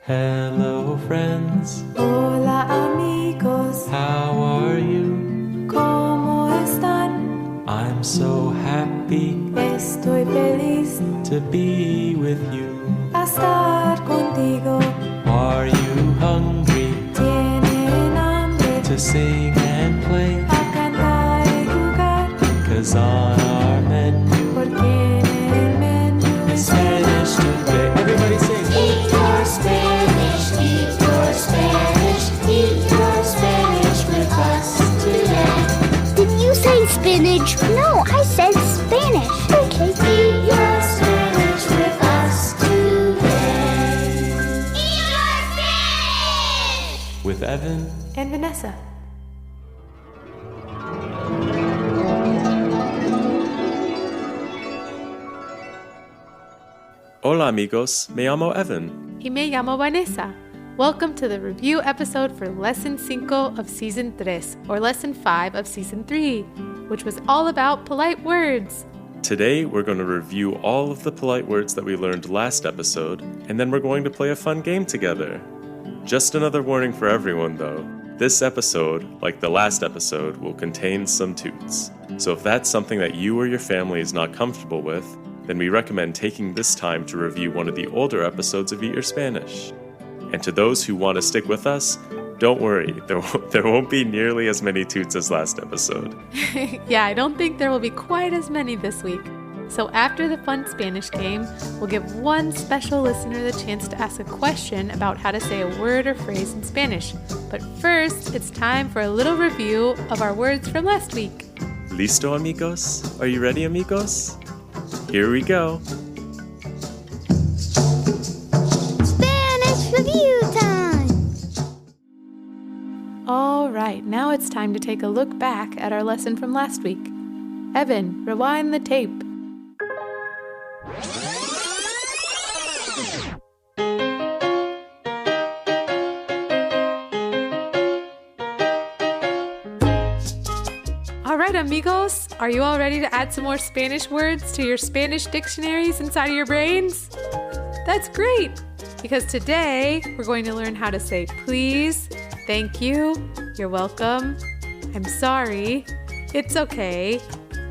Hello, friends. Hola, amigos. How are you? ¿Cómo están? I'm so happy Estoy feliz to be with you. a estar contigo. Are you hungry ¿Tienen hambre? to sing and play? A cantar y jugar. 'Cause on our menu Porque en el menú is Spanish today. Everybody sing. Eat your Spanish, eat your Spanish, eat your Spanish with us today. Did you say spinach? No, I said Spanish. Okay. Eat your Spanish with us today. Eat your Spanish! With Evan. and Vanessa. Hola, amigos. Me llamo Evan. Y me llamo Vanessa. Welcome to the review episode for Lesson 5 of Season 3, or Lesson 5 of Season 3, which was all about polite words. Today, we're going to review all of the polite words that we learned last episode, and then we're going to play a fun game together. Just another warning for everyone, though. This episode, like the last episode, will contain some toots. So if that's something that you or your family is not comfortable with, then we recommend taking this time to review one of the older episodes of Eat Your Spanish. And to those who want to stick with us, don't worry, there won't be nearly as many toots as last episode. Yeah, I don't think there will be quite as many this week. So after the fun Spanish game, we'll give one special listener the chance to ask a question about how to say a word or phrase in Spanish. But first, it's time for a little review of our words from last week. Listo, amigos? Are you ready, amigos? Here we go. Spanish review time. All right, now it's time to take a look back at our lesson from last week. Evan, rewind the tape. All right, amigos, are you all ready to add some more Spanish words to your Spanish dictionaries inside of your brains? That's great, because today we're going to learn how to say please, thank you, you're welcome, I'm sorry, it's okay,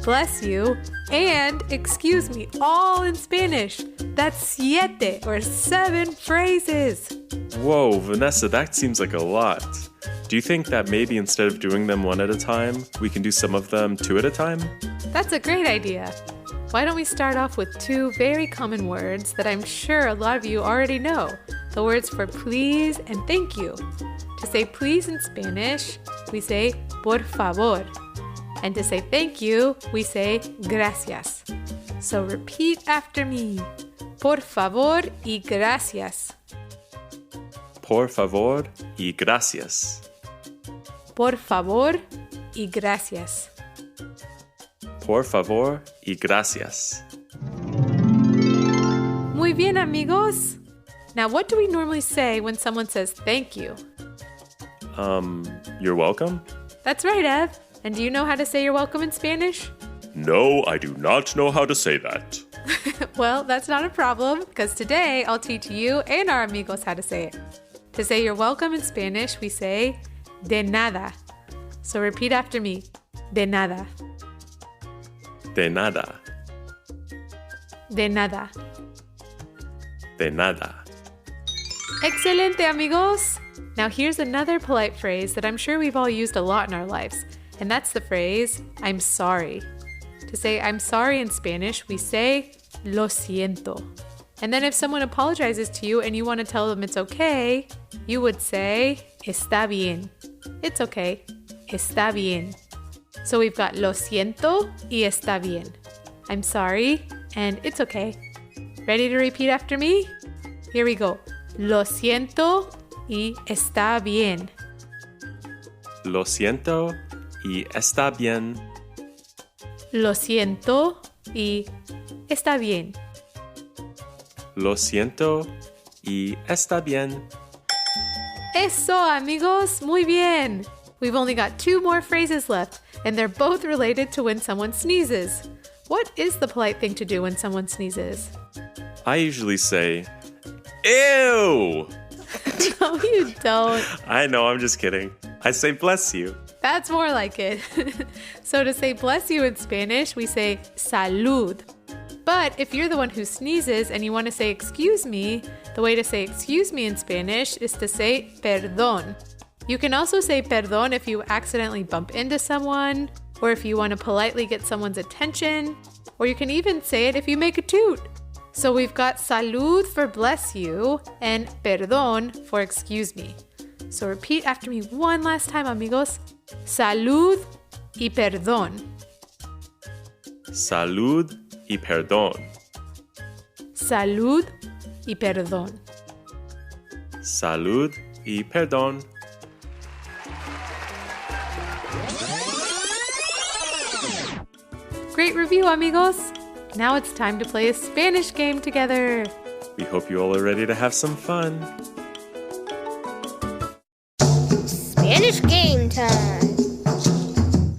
bless you, and excuse me, all in Spanish. That's siete, or 7 phrases. Whoa, Vanessa, that seems like a lot. Do you think that maybe instead of doing them one at a time, we can do some of them 2 at a time? That's a great idea. Why don't we start off with 2 very common words that I'm sure a lot of you already know, the words for please and thank you. To say please in Spanish, we say por favor. And to say thank you, we say gracias. So repeat after me. Por favor y gracias. Por favor y gracias. Por favor y gracias. Por favor y gracias. Muy bien, amigos. Now, what do we normally say when someone says thank you? You're welcome? That's right, Ev. And do you know how to say you're welcome in Spanish? No, I do not know how to say that. Well, that's not a problem, because today I'll teach you and our amigos how to say it. To say you're welcome in Spanish, we say de nada. So repeat after me. De nada. De nada. De nada. De nada. Excelente, amigos! Now here's another polite phrase that I'm sure we've all used a lot in our lives, and that's the phrase, I'm sorry. To say I'm sorry in Spanish, we say lo siento. And then if someone apologizes to you and you want to tell them it's okay, you would say está bien. It's okay. Está bien. So we've got lo siento y está bien. I'm sorry and it's okay. Ready to repeat after me? Here we go. Lo siento y está bien. Lo siento y está bien. Lo siento y está bien. Lo siento y está bien. Eso, amigos, muy bien. We've only got 2 more phrases left, and they're both related to when someone sneezes. What is the polite thing to do when someone sneezes? I usually say, ew! No, you don't. I know, I'm just kidding. I say bless you. That's more like it. So to say bless you in Spanish, we say salud. But if you're the one who sneezes and you want to say excuse me, the way to say excuse me in Spanish is to say perdón. You can also say perdón if you accidentally bump into someone, or if you want to politely get someone's attention, or you can even say it if you make a toot. So we've got salud for bless you and perdón for excuse me. So repeat after me one last time, amigos. Salud y perdón. Salud y perdón. Salud y perdón. Salud y perdón. Great review, amigos. Now it's time to play a Spanish game together. We hope you all are ready to have some fun. Spanish game time.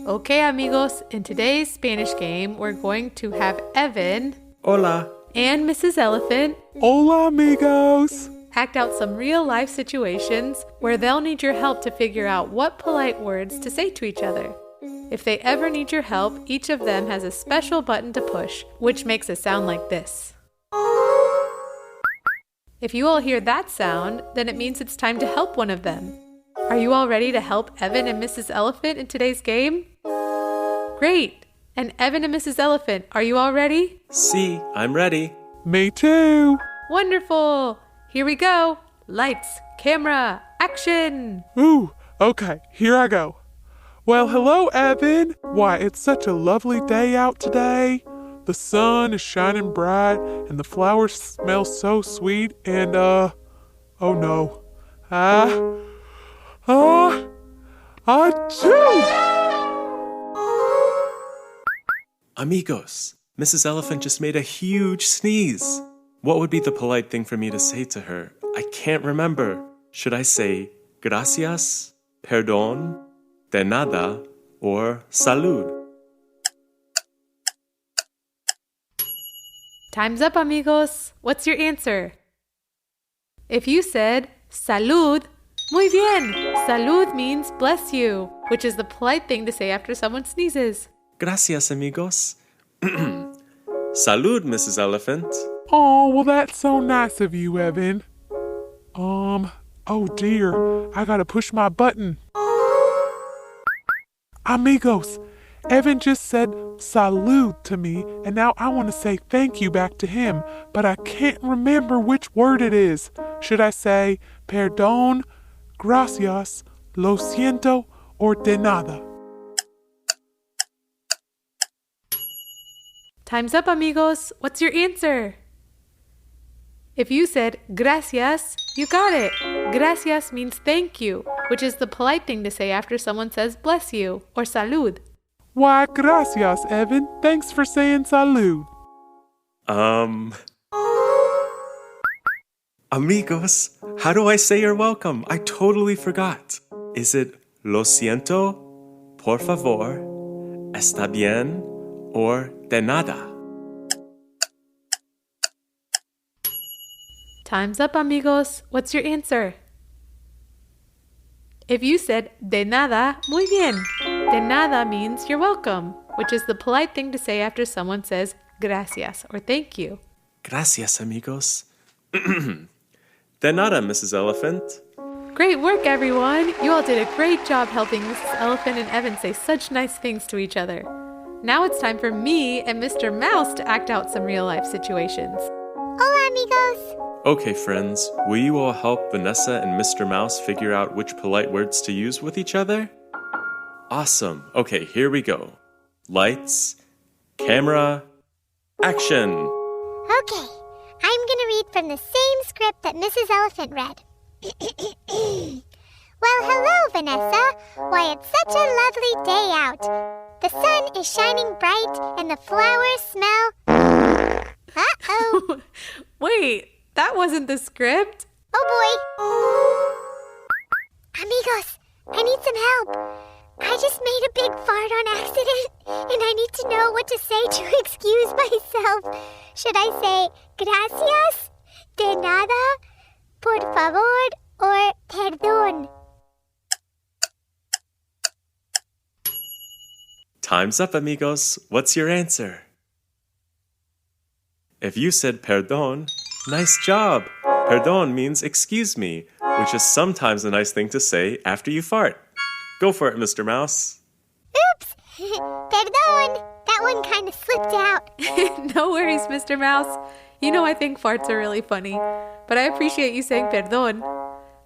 Okay, amigos, in today's Spanish game, we're going to have Evan Hola. and Mrs. Elephant Hola, amigos. act out some real-life situations where they'll need your help to figure out what polite words to say to each other. If they ever need your help, each of them has a special button to push, which makes a sound like this. If you all hear that sound, then it means it's time to help one of them. Are you all ready to help Evan and Mrs. Elephant in today's game? Great! And Evan and Mrs. Elephant, are you all ready? See, I'm ready. Me too. Wonderful! Here we go! Lights, camera, action! Ooh, okay, here I go. Well, hello, Evan. Why, it's such a lovely day out today. The sun is shining bright and the flowers smell so sweet and, oh no. Achoo! Amigos, Mrs. Elephant just made a huge sneeze. What would be the polite thing for me to say to her? I can't remember. Should I say gracias, perdón, de nada, or salud? Time's up, amigos. What's your answer? If you said salud, muy bien. Salud means bless you, which is the polite thing to say after someone sneezes. Gracias, amigos. Salud, Mrs. Elephant. Oh, well, that's so nice of you, Evan. Oh dear, I gotta push my button. Amigos, Evan just said salud to me, and now I want to say thank you back to him, but I can't remember which word it is. Should I say perdón, gracias, lo siento, or de nada? Time's up, amigos. What's your answer? If you said gracias, you got it. Gracias means thank you, which is the polite thing to say after someone says bless you or salud. Why, gracias, Evan. Thanks for saying salud. Amigos, how do I say you're welcome? I totally forgot. Is it lo siento, por favor, está bien, or de nada? Time's up, amigos. What's your answer? If you said de nada, muy bien. De nada means you're welcome, which is the polite thing to say after someone says gracias or thank you. Gracias, amigos. De nada, Mrs. Elephant. Great work, everyone. You all did a great job helping Mrs. Elephant and Evan say such nice things to each other. Now it's time for me and Mr. Mouse to act out some real-life situations. Hola, amigos. Okay, friends, will you all help Vanessa and Mr. Mouse figure out which polite words to use with each other? Awesome. Okay, here we go. Lights, camera, action. Okay, I'm gonna read from the same script that Mrs. Elephant read. Well, hello, Vanessa. Why, it's such a lovely day out. The sun is shining bright and the flowers smell... Uh-oh. Wait, that wasn't the script. Oh, boy. Amigos, I need some help. I just made a big fart on accident, and I need to know what to say to excuse myself. Should I say, gracias, de nada, por favor, or perdón? Time's up, amigos. What's your answer? If you said perdón, nice job. Perdón means excuse me, which is sometimes a nice thing to say after you fart. Go for it, Mr. Mouse. Oops! Perdón! That one kind of slipped out. No worries, Mr. Mouse. You know I think farts are really funny, but I appreciate you saying perdón.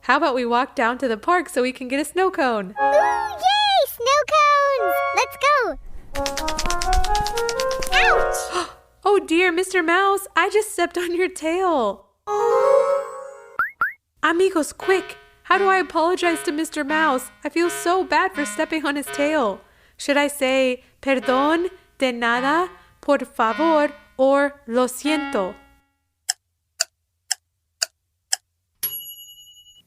How about we walk down to the park so we can get a snow cone? Ooh, yay! Snow cones! Let's go! Ouch! Oh dear, Mr. Mouse, I just stepped on your tail. Amigos, quick! How do I apologize to Mr. Mouse? I feel so bad for stepping on his tail. Should I say perdón, de nada, por favor, or lo siento?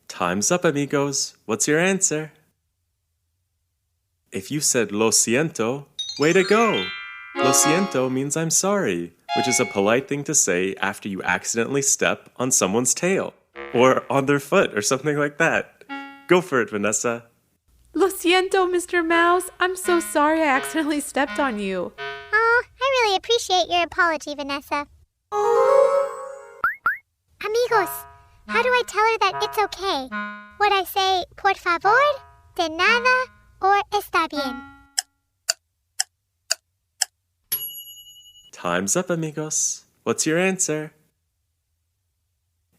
Time's up, amigos. What's your answer? If you said lo siento, way to go! Lo siento means I'm sorry, which is a polite thing to say after you accidentally step on someone's tail, or on their foot, or something like that. Go for it, Vanessa. Lo siento, Mr. Mouse. I'm so sorry I accidentally stepped on you. Oh, I really appreciate your apology, Vanessa. Amigos, how do I tell her that it's okay? Would I say por favor, de nada, or está bien? Time's up, amigos. What's your answer?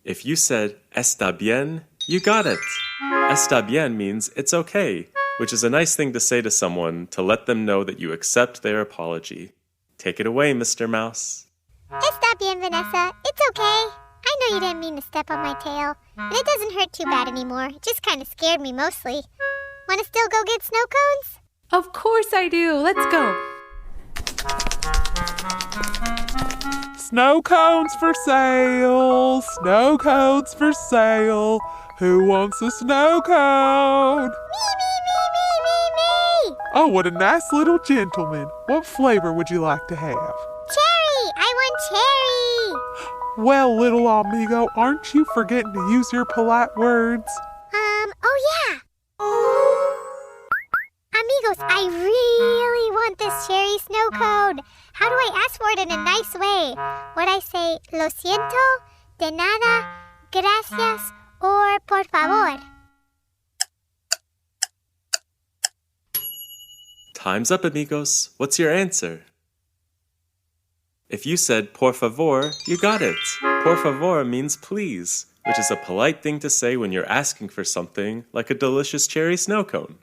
If you said está bien, you got it. Está bien means it's okay, which is a nice thing to say to someone to let them know that you accept their apology. Take it away, Mr. Mouse. Está bien, Vanessa. It's okay. I know you didn't mean to step on my tail, and it doesn't hurt too bad anymore. It just kind of scared me mostly. Want to still go get snow cones? Of course I do. Let's go. Snow cones for sale! Snow cones for sale! Who wants a snow cone? Me! Oh, what a nice little gentleman. What flavor would you like to have? Cherry! I want cherry! Well, little amigo, aren't you forgetting to use your polite words? Oh yeah! Amigos, I really want this cherry snow cone. How do I ask for it in a nice way? Would I say lo siento, de nada, gracias, or por favor? Time's up, amigos. What's your answer? If you said por favor, you got it. Por favor means please, which is a polite thing to say when you're asking for something like a delicious cherry snow cone.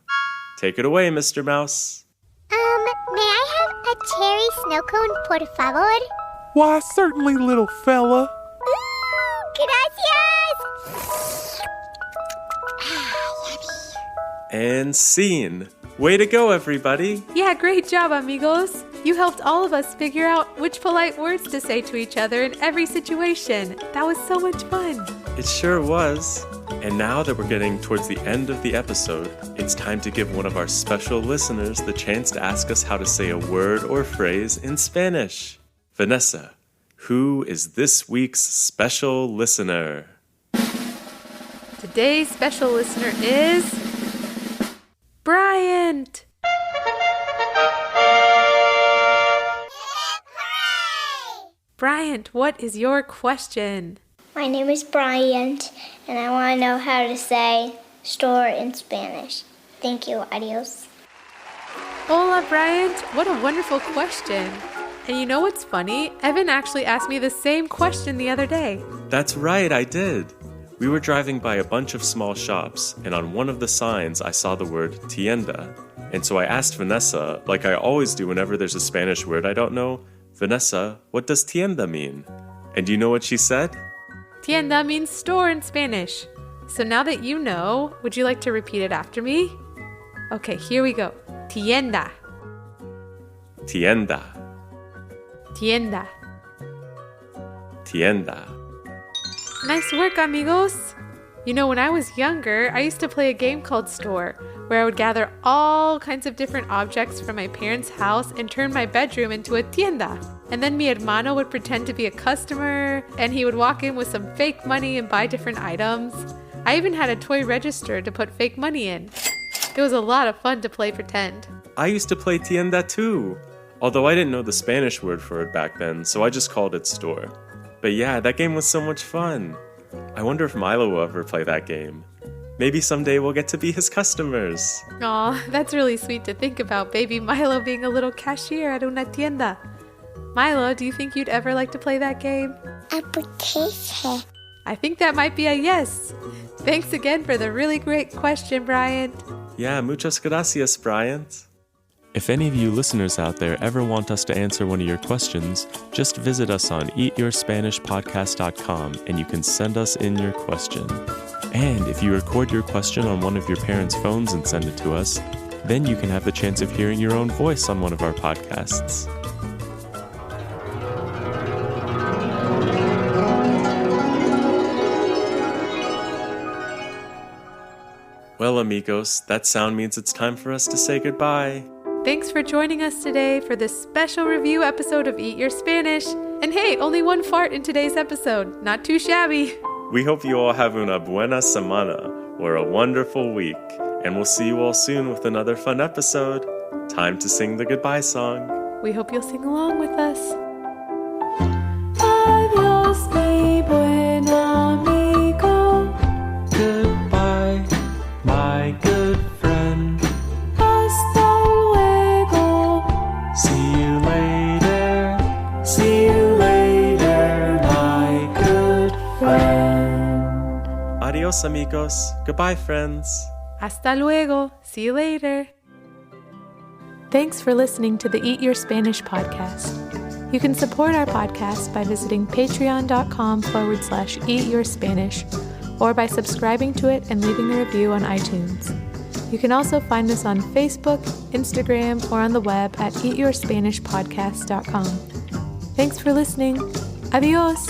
Take it away, Mr. Mouse. May I have a cherry snow cone, por favor? Why, certainly, little fella. Ooh, gracias! And scene. Way to go, everybody. Yeah, great job, amigos. You helped all of us figure out which polite words to say to each other in every situation. That was so much fun. It sure was. And now that we're getting towards the end of the episode, it's time to give one of our special listeners the chance to ask us how to say a word or phrase in Spanish. Vanessa, who is this week's special listener? Today's special listener is Bryant. Bryant, what is your question? My name is Bryant, and I want to know how to say store in Spanish. Thank you. Adios. Hola, Bryant. What a wonderful question. And you know what's funny? Evan actually asked me the same question the other day. That's right, I did. We were driving by a bunch of small shops, and on one of the signs I saw the word tienda. And so I asked Vanessa, like I always do whenever there's a Spanish word I don't know, Vanessa, what does tienda mean? And do you know what she said? Tienda means store in Spanish. So now that you know, would you like to repeat it after me? Okay, here we go. Tienda. Tienda. Tienda. Tienda. Nice work, amigos. You know, when I was younger, I used to play a game called Store, where I would gather all kinds of different objects from my parents' house and turn my bedroom into a tienda. And then mi hermano would pretend to be a customer, and he would walk in with some fake money and buy different items. I even had a toy register to put fake money in. It was a lot of fun to play pretend. I used to play tienda too, although I didn't know the Spanish word for it back then, so I just called it store. But yeah, that game was so much fun. I wonder if Milo will ever play that game. Maybe someday we'll get to be his customers. Aw, that's really sweet to think about, baby Milo being a little cashier at una tienda. Milo, do you think you'd ever like to play that game? Application. I think that might be a yes. Thanks again for the really great question, Bryant. Yeah, muchas gracias, Bryant. If any of you listeners out there ever want us to answer one of your questions, just visit us on eatyourspanishpodcast.com and you can send us in your question. And if you record your question on one of your parents' phones and send it to us, then you can have the chance of hearing your own voice on one of our podcasts. Well, amigos, that sound means it's time for us to say goodbye. Thanks for joining us today for this special review episode of Eat Your Spanish. And hey, only one fart in today's episode. Not too shabby. We hope you all have una buena semana, or a wonderful week, and we'll see you all soon with another fun episode. Time to sing the goodbye song. We hope you'll sing along with us. Adiós, mi buen amigo. Goodbye, my good friend. Hasta luego. See you later. See you later, my good friend. Adios, amigos. Goodbye, friends. Hasta luego. See you later. Thanks for listening to the Eat Your Spanish podcast. You can support our podcast by visiting patreon.com/eatyourspanish or by subscribing to it and leaving a review on iTunes. You can also find us on Facebook, Instagram, or on the web at eatyourspanishpodcast.com. Thanks for listening. Adios!